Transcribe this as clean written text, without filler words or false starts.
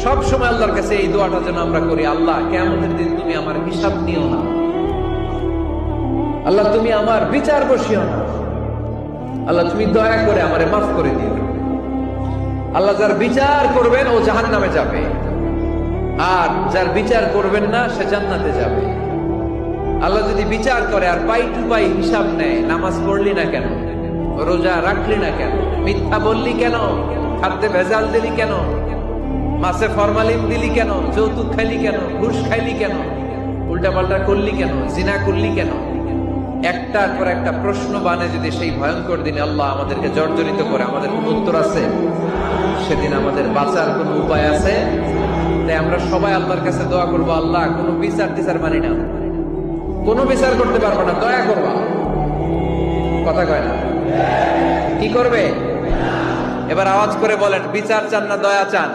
সব সময় আল্লাহর কাছে এই দোয়াটা যেন আমরা করি, আল্লাহ কিয়ামতের দিন তুমি আমার হিসাব নিও না, আল্লাহ তুমি আমার বিচার বসিও না, আল্লাহ তুমি দয়া করে আমারে মাফ করে দিও। আল্লাহ যার বিচার করবেন ও জাহান্নামে যাবে, আর যার বিচার করবেন না সে জান্নাতে যাবে। আল্লাহ যদি বিচার করে আর পাই টু পাই হিসাব নেয়, নামাজ পড়লি না কেন, রোজা রাখলি না কেন, মিথ্যা বললি কেন, খাদ্যে ভেজাল দিলি কেন, মাছে ফরমালিন দিলি কেন, যৌতুক খাইলি কেন, ঘুষ খাইলি কেন, উল্টাপাল্টা করলি কেন, জিনা করলি কেন, একটার পর একটা প্রশ্ন বানে যদি সেই ভয়ঙ্কর দিনে আল্লাহ আমাদেরকে জর্জরিত করে, আমাদের কোন উত্তর আছে? সেদিন আমাদের বাঁচার কোন উপায় আছে? তাই আমরা সবাই আল্লাহর কাছে দোয়া করবো, আল্লাহ কোনো বিচার টিচার মানি না, কোনো বিচার করতে পারবো না, দয়া করবা। কথা কয় না? কি করবে? এবার আওয়াজ করে বলেন, বিচার চান না দয়া চান?